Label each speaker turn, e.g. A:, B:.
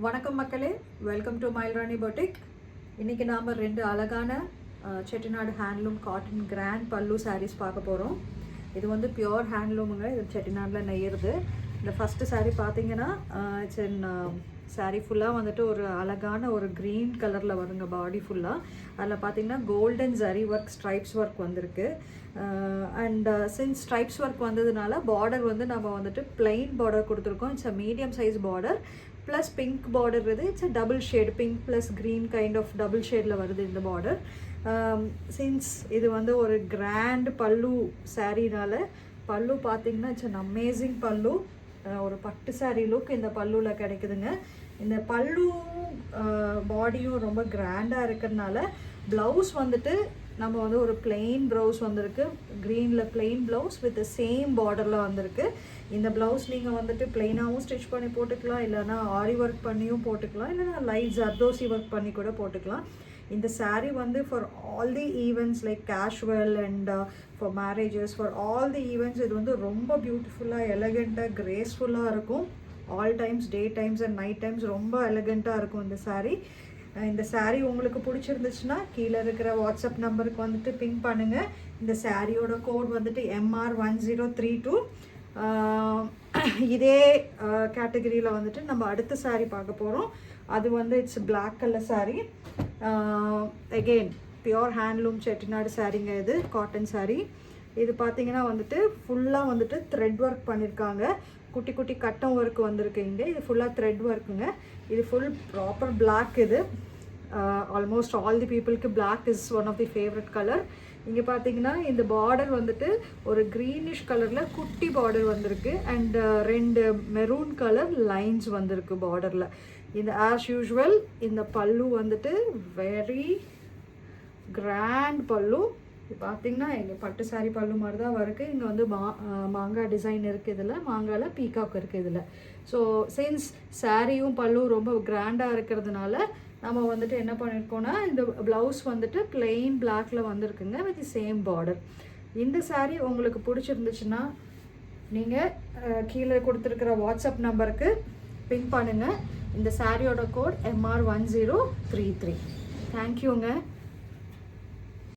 A: வணக்கம் மக்களே, welcome to மயில்ராணி boutique. இன்றைக்கி நாம் 2 அழகான செட்டிநாடு ஹேண்ட்லூம் காட்டன் கிராண்ட் பல்லு சாரீஸ் பார்க்க போகிறோம். இது வந்து பியோர் ஹேண்ட்லூமுங்க. இது செட்டிநாடில் நெய்யிறது. இந்த ஃபஸ்ட்டு சாரீ பார்த்தீங்கன்னா இட்ஸ் இன் சாரீ ஃபுல்லாக வந்துட்டு ஒரு அழகான ஒரு க்ரீன் கலரில் வருங்க. பாடி ஃபுல்லாக அதில் பார்த்தீங்கன்னா golden zari work, stripes work வந்திருக்கு. அண்ட் சின்ஸ் ஸ்ட்ரைப்ஸ் ஒர்க் வந்ததுனால பார்டர் வந்து நம்ம வந்துட்டு பிளெயின் பார்டர் கொடுத்துருக்கோம். It's a medium size border plus pink border வருது. It's a double shade, pink plus green kind of double ஷேடில் வருது இந்த பார்டர். சின்ஸ் இது வந்து ஒரு கிராண்ட் பல்லு சாரீனால பல்லு பார்த்திங்கன்னா இட்ஸ் அன் அமேசிங் பல்லு. ஒரு பட்டு சாரீ லுக் இந்த பல்லுவில் கிடைக்குதுங்க. இந்த பல்லு பாடியும் ரொம்ப கிராண்டாக இருக்கிறதுனால ப்ளவுஸ் வந்துட்டு நம்ம வந்து ஒரு பிளெயின் ப்ளவுஸ் வந்திருக்கு. க்ரீனில் பிளெயின் ப்ளவுஸ் வித் சேம் பார்டரில் வந்திருக்கு. இந்த ப்ளவுஸ் நீங்கள் வந்துட்டு பிளெயினாகவும் ஸ்டிச் பண்ணி போட்டுக்கலாம், இல்லைனா ஆரி ஒர்க் பண்ணியும் போட்டுக்கலாம், இல்லைனா லைட் ஜர்தோசி ஒர்க் பண்ணி கூட போட்டுக்கலாம். இந்த சாரீ வந்து for all the events like casual and for marriages, for all the events இது வந்து ரொம்ப பியூட்டிஃபுல்லாக, எலகண்ட்டாக, கிரேஸ்ஃபுல்லாக இருக்கும். All times, day times and night times ரொம்ப எலகண்ட்டாக இருக்கும் இந்த சாரீ. இந்த சாரீ உங்களுக்கு பிடிச்சிருந்துச்சுன்னா கீழே இருக்கிற வாட்ஸ்அப் நம்பருக்கு வந்துட்டு பிங்க் பண்ணுங்கள். இந்த சாரியோட கோட் வந்துட்டு MR1032. இதே கேட்டகரியில் வந்துட்டு நம்ம அடுத்த சாரீ பார்க்க போகிறோம். அது வந்து it's black colour sari. Again pure handloom Chettinad சாரீங்க. இது காட்டன் சாரீ. இது பார்த்தீங்கன்னா வந்துட்டு ஃபுல்லாக வந்துட்டு த்ரெட் ஒர்க் பண்ணியிருக்காங்க. குட்டி குட்டி கட்டம் ஒர்க் வந்திருக்கு இங்கே. இது ஃபுல்லாக த்ரெட் ஒர்க்குங்க. இது ஃபுல் ப்ராப்பர் பிளாக். இது ஆல்மோஸ்ட் ஆல் தி பீப்புளுக்கு black is one of the favourite colour. இங்கே பார்த்தீங்கன்னா இந்த பார்டர் வந்துட்டு ஒரு க்ரீனிஷ் கலரில் குட்டி பார்டர் வந்திருக்கு. அண்ட் 2 மெரூன் கலர் லைன்ஸ் வந்திருக்கு பார்டரில். இந்த ஆஸ் யூஷுவல் இந்த பல்லு வந்துட்டு வெரி கிராண்ட் பல்லு. பார்த்தீங்கன்னா எங்கள் பட்டு சாரீ பல்லு மாதிரி தான் வருது. இங்கே வந்து மாங்காய் டிசைன் இருக்குது. இதில் மாங்காயில் பீகாக் இருக்குது இதில். ஸோ சின்ஸ் சாரியும் பல்லு ரொம்ப கிராண்டாக இருக்கிறதுனால நம்ம வந்துட்டு என்ன பண்ணியிருக்கோன்னா இந்த ப்ளவுஸ் வந்துட்டு பிளெயின் பிளாக்ல வந்திருக்குங்க வித் சேம் பார்டர். இந்த சாரீ உங்களுக்கு பிடிச்சிருந்துச்சுன்னா நீங்கள் கீழே கொடுத்துருக்கிற வாட்ஸ்அப் நம்பருக்கு பிங்க் பண்ணுங்கள். இந்த சாரியோட கோட் MR1033. தேங்க்யூங்க.